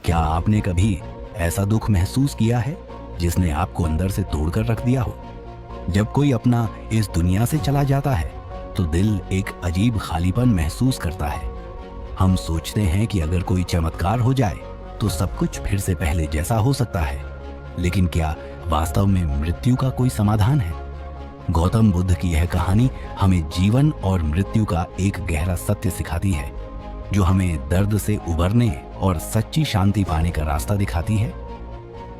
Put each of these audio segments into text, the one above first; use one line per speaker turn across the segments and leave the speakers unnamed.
क्या आपने कभी ऐसा दुख महसूस किया है जिसने आपको अंदर से तोड़कर रख दिया हो? जब कोई अपना इस दुनिया से चला जाता है तो दिल एक अजीब खालीपन महसूस करता है। हम सोचते हैं कि अगर कोई चमत्कार हो जाए तो सब कुछ फिर से पहले जैसा हो सकता है, लेकिन क्या वास्तव में मृत्यु का कोई समाधान है? गौतम बुद्ध की यह कहानी हमें जीवन और मृत्यु का एक गहरा सत्य सिखाती है, जो हमें दर्द से उबरने और सच्ची शांति पाने का रास्ता दिखाती है।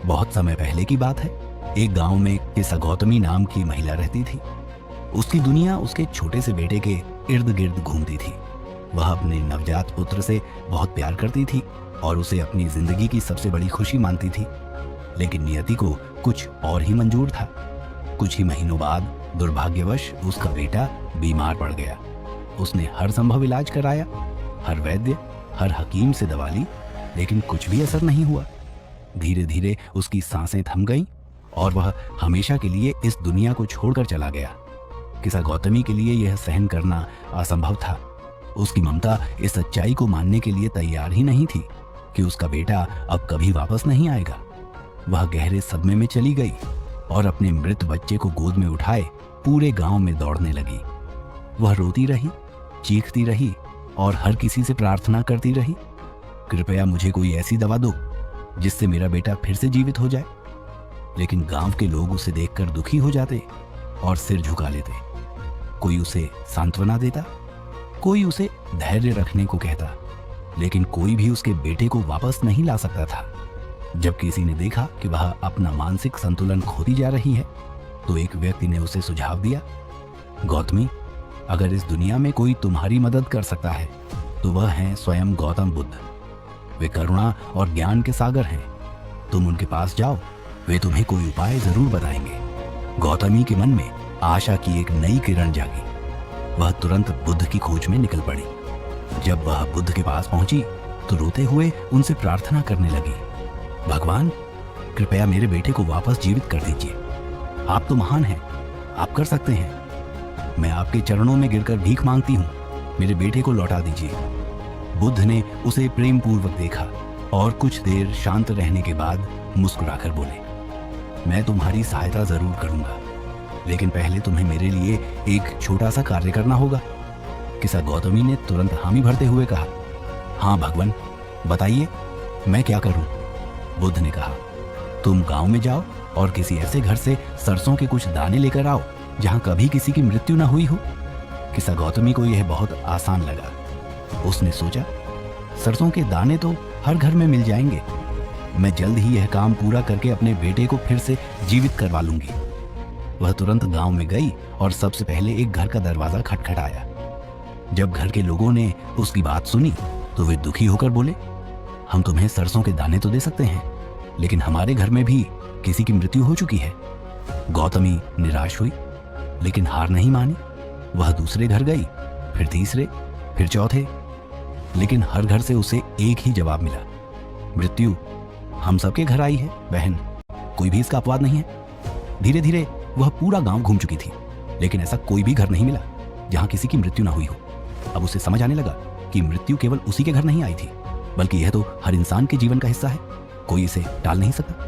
बहुत समय पहले की बात है। एक गांव में किसा गौतमी नाम की महिला रहती थी। उसकी दुनिया उसके छोटे से बेटे के इर्द गिर्द घूमती थी। वह अपने नवजात पुत्र से बहुत प्यार करती थी और उसे अपनी जिंदगी की सबसे बड़ी खुशी मानती थी। लेकिन नियति को कुछ और ही मंजूर था। कुछ ही महीनों बाद दुर्भाग्यवश उसका बेटा बीमार पड़ गया। उसने हर संभव इलाज कराया, हर वैद्य, हर हकीम से दवा ली, लेकिन कुछ भी असर नहीं हुआ। धीरे धीरे उसकी सांसें थम गईं और वह हमेशा के लिए इस दुनिया को छोड़कर चला गया। किसा गौतमी के लिए यह सहन करना असंभव था। उसकी ममता इस सच्चाई को मानने के लिए तैयार ही नहीं थी कि उसका बेटा अब कभी वापस नहीं आएगा। वह गहरे सदमे में चली गई और अपने मृत बच्चे को गोद में उठाए पूरे गांव में दौड़ने लगी। वह रोती रही, चीखती रही और हर किसी से प्रार्थना करती रही, कृपया मुझे कोई ऐसी दवा दो जिससे मेरा बेटा फिर से जीवित हो जाए। लेकिन गांव के लोग उसे देखकर दुखी हो जाते और सिर झुका लेते। कोई उसे सांत्वना देता, कोई उसे धैर्य रखने को कहता, लेकिन कोई भी उसके बेटे को वापस नहीं ला सकता था। जब किसी ने देखा कि वह अपना मानसिक संतुलन खोती जा रही है, तो एक व्यक्ति ने उसे सुझाव दिया, गौतमी, अगर इस दुनिया में कोई तुम्हारी मदद कर सकता है तो वह है स्वयं गौतम बुद्ध। वे करुणा और ज्ञान के सागर हैं। तुम उनके पास जाओ, वे तुम्हें कोई उपाय जरूर बताएंगे। गौतमी के मन में आशा की एक नई किरण जागी। वह तुरंत बुद्ध की खोज में निकल पड़ी। जब वह बुद्ध के पास पहुंची तो रोते हुए उनसे प्रार्थना करने लगी, भगवान, कृपया मेरे बेटे को वापस जीवित कर दीजिए। आप तो महान हैं, आप कर सकते हैं। मैं आपके चरणों में गिरकर भीख मांगती हूँ, मेरे बेटे को लौटा दीजिए। बुद्ध ने उसे प्रेम पूर्वक देखा और कुछ देर शांत रहने के बाद मुस्कुराकर बोले, मैं तुम्हारी सहायता जरूर करूंगा, लेकिन पहले तुम्हें मेरे लिए एक छोटा सा कार्य करना होगा। किसा गौतमी ने तुरंत हामी भरते हुए कहा, हाँ भगवान, बताइए, मैं क्या करूं? बुद्ध ने कहा, तुम गांव में जाओ और किसी ऐसे घर से सरसों के कुछ दाने लेकर आओ जहां कभी किसी की मृत्यु न हुई हो। किसा गौतमी को यह बहुत आसान लगा। उसने सोचा, सरसों के दाने तो हर घर में मिल जाएंगे। मैं जल्द ही यह काम पूरा करके अपने बेटे को फिर से जीवित करवा लूंगी। वह तुरंत गांव में गई और सबसे पहले एक घर का दरवाजा खटखटाया। जब घर के लोगों ने उसकी बात सुनी तो वे दुखी होकर बोले, हम तुम्हें सरसों के दाने तो दे सकते हैं, लेकिन हमारे घर में भी किसी की मृत्यु हो चुकी है। गौतमी निराश हुई, लेकिन हार नहीं मानी। वह दूसरे घर गई, फिर तीसरे, फिर चौथे, लेकिन हर घर से उसे एक ही जवाब मिला, मृत्यु हम सबके घर आई है बहन, कोई भी इसका अपवाद नहीं है। धीरे धीरे वह पूरा गांव घूम चुकी थी, लेकिन ऐसा कोई भी घर नहीं मिला जहां किसी की मृत्यु ना हुई हो। अब उसे समझ आने लगा कि मृत्यु केवल उसी के घर नहीं आई थी, बल्कि यह तो हर इंसान के जीवन का हिस्सा है। कोई इसे टाल नहीं सकता।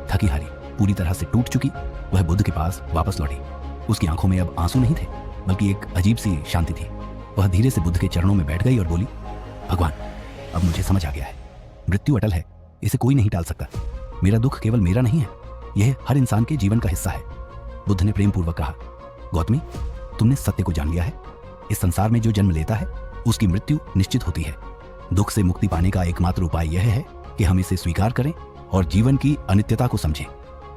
थकी हारी, पूरी तरह से टूट चुकी, वह बुद्ध के पास वापस लौटी। उसकी आंखों में अब आंसू नहीं थे, बल्कि एक अजीब सी शांति थी। वह धीरे से बुद्ध के चरणों में बैठ गई और बोली, भगवान, अब मुझे समझ आ गया है, मृत्यु अटल है, इसे कोई नहीं टाल सकता। मेरा दुख केवल मेरा नहीं है, यह हर इंसान के जीवन का हिस्सा है। बुद्ध ने प्रेम पूर्वक कहा, गौतमी, तुमने सत्य को जान लिया है। इस संसार में जो जन्म लेता है उसकी मृत्यु निश्चित होती है। दुख से मुक्ति पाने का एकमात्र उपाय यह है कि हम इसे स्वीकार करें और जीवन की अनित्यता को समझें।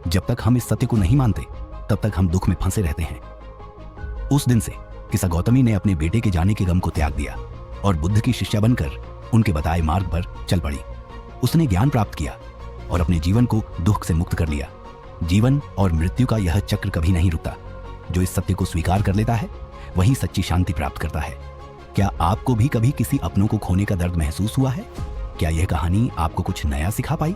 जब तक हम इस सत्य को नहीं मानते, तब तक हम दुख में फंसे रहते हैं। उस दिन से किसा गौतमी ने अपने बेटे के जाने के गम को त्याग दिया और बुद्ध की शिष्या बनकर उनके बताए मार्ग पर चल पड़ी। उसने ज्ञान प्राप्त किया और अपने जीवन को दुख से मुक्त कर लिया। जीवन और मृत्यु का यह चक्र कभी नहीं रुकता। जो इस सत्य को स्वीकार कर लेता है वही सच्ची शांति प्राप्त करता है। क्या आपको भी कभी किसी अपनों को खोने का दर्द महसूस हुआ है? क्या यह कहानी आपको कुछ नया सिखा पाई?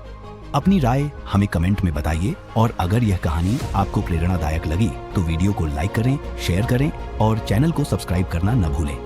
अपनी राय हमें कमेंट में बताइए और अगर यह कहानी आपको प्रेरणादायक लगी तो वीडियो को लाइक करें, शेयर करें और चैनल को सब्सक्राइब करना न भूलें।